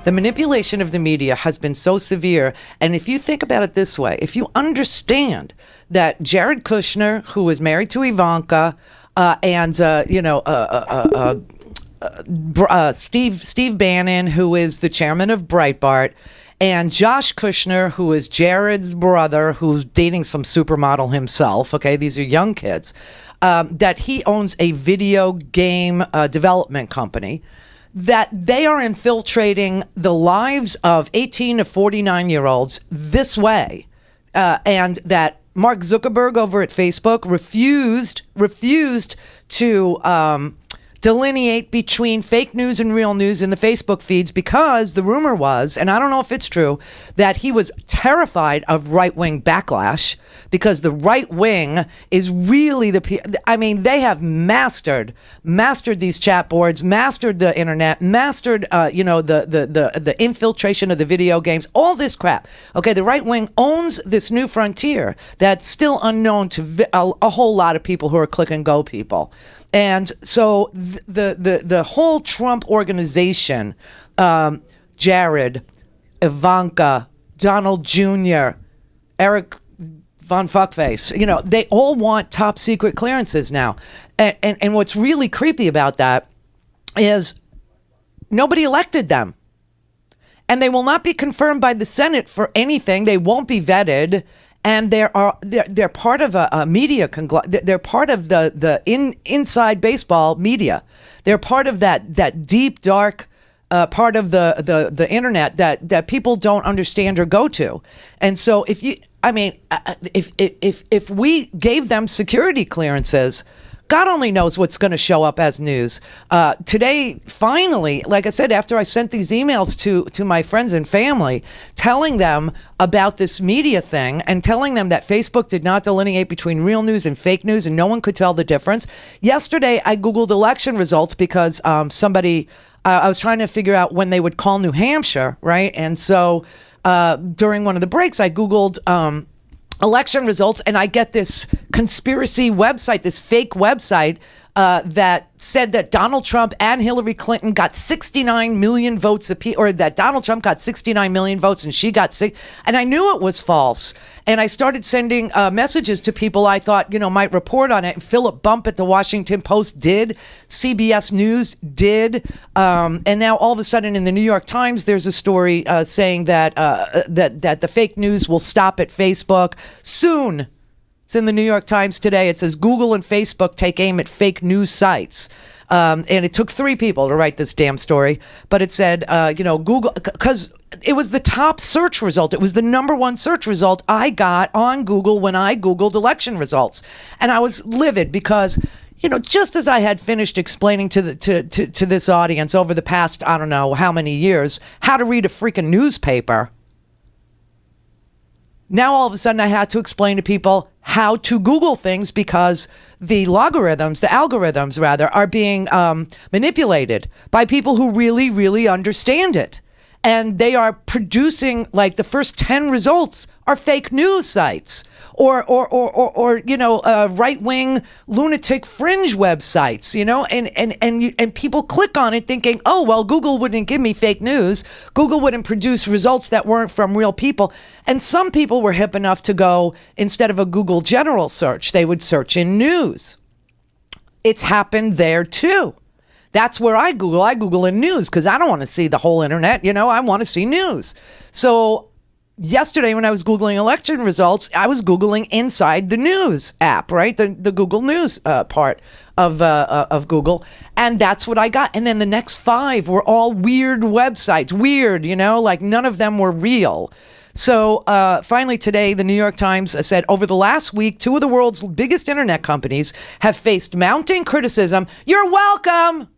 The manipulation of the media has been so severe. And if you think about it this way, if you understand that Jared Kushner, who is married to Ivanka, and Steve Bannon, who is the chairman of Breitbart, and Josh Kushner, who is Jared's brother, who's dating some supermodel himself. Okay, these are young kids. That he owns a video game development company. That they are infiltrating the lives of 18 to 49-year-olds this way, and that Mark Zuckerberg over at Facebook refused to delineate between fake news and real news in the Facebook feeds, because the rumor was, and I don't know if it's true, that he was terrified of right-wing backlash, because the right wing is really they have mastered these chat boards, mastered the internet, mastered the infiltration of the video games, all this crap. Okay, the right wing owns this new frontier that's still unknown to a whole lot of people who are click and go people. And so the whole Trump organization, Jared, Ivanka, Donald Jr., Eric Von Fuckface, they all want top secret clearances now. And what's really creepy about that is nobody elected them. And they will not be confirmed by the Senate for anything. They won't be vetted. And they're part of a media conglomerate. They're part of the inside baseball media. They're part of that deep, dark part of the internet that people don't understand or go to. And so if we gave them security clearances, God only knows what's going to show up as news. Today, finally, like I said, after I sent these emails to my friends and family, telling them about this media thing and telling them that Facebook did not delineate between real news and fake news and no one could tell the difference. Yesterday, I Googled election results because I was trying to figure out when they would call New Hampshire, right? And so during one of the breaks, I Googled election results, and I get this conspiracy website, this fake website that said that Donald Trump and Hillary Clinton got 69 million votes apiece, or that Donald Trump got 69 million votes and she got 6. And I knew it was false. And I started sending messages to people I thought, might report on it. And Philip Bump at the Washington Post did. CBS News did. And now all of a sudden in the New York Times, there's a story saying that the fake news will stop at Facebook soon. It's in the New York Times today. It says Google and Facebook take aim at fake news sites. And it took 3 people to write this damn story. But it said, Google, because it was the top search result. It was the number 1 search result I got on Google when I Googled election results. And I was livid because, just as I had finished explaining to this audience over the past, I don't know how many years, how to read a freaking newspaper, now all of a sudden I had to explain to people how to Google things, because the algorithms are being manipulated by people who really, really understand it. And they are producing, like, the first 10 results are fake news sites or right-wing lunatic fringe websites, and people click on it thinking, oh, well, Google wouldn't give me fake news. Google wouldn't produce results that weren't from real people. And some people were hip enough to go, instead of a Google general search, they would search in news. It's happened there too. That's where I Google. I Google in news because I don't want to see the whole internet. I want to see news. So yesterday when I was Googling election results, I was Googling inside the news app, right? The Google News part of Google. And that's what I got. And then the next 5 were all weird websites. Weird, like none of them were real. So finally today, the New York Times said, over the last week, 2 of the world's biggest internet companies have faced mounting criticism. You're welcome.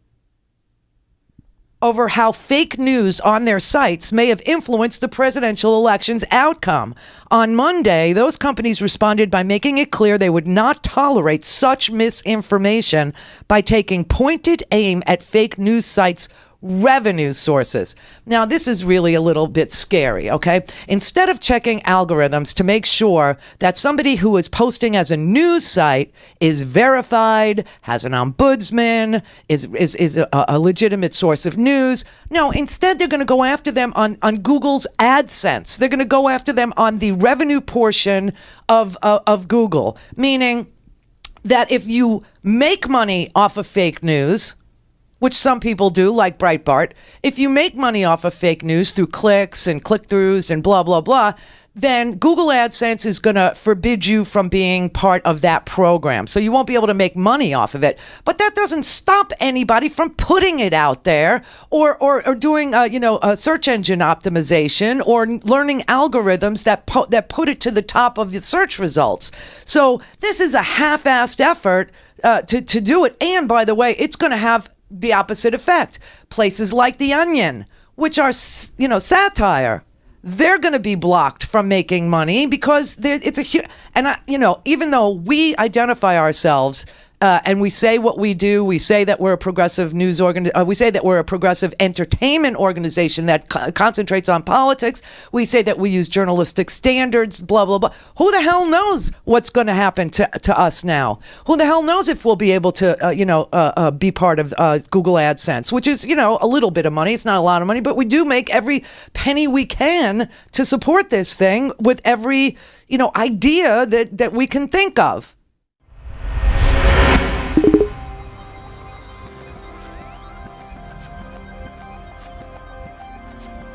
Over how fake news on their sites may have influenced the presidential election's outcome. On Monday, those companies responded by making it clear they would not tolerate such misinformation by taking pointed aim at fake news sites revenue sources. Now, this is really a little bit scary, okay? Instead of checking algorithms to make sure that somebody who is posting as a news site is verified, has an ombudsman, is a legitimate source of news, no, instead they're going to go after them on Google's AdSense. They're going to go after them on the revenue portion of Google, meaning that if you make money off of fake news, which some people do, like Breitbart, if you make money off of fake news through clicks and click-throughs and blah, blah, blah, then Google AdSense is going to forbid you from being part of that program. So you won't be able to make money off of it. But that doesn't stop anybody from putting it out there or doing, a search engine optimization or learning algorithms that put it to the top of the search results. So this is a half-assed effort to do it. And by the way, it's going to have the opposite effect. Places like The Onion, which are, satire, they're going to be blocked from making money because it's a huge, and even though we identify ourselves and we say what we do, we say that we're a progressive we say that we're a progressive entertainment organization that concentrates on politics. We say that we use journalistic standards, blah, blah, blah. Who the hell knows what's going to happen to us now? Who the hell knows if we'll be able to, be part of Google AdSense, which is, a little bit of money. It's not a lot of money, but we do make every penny we can to support this thing with every, idea that we can think of.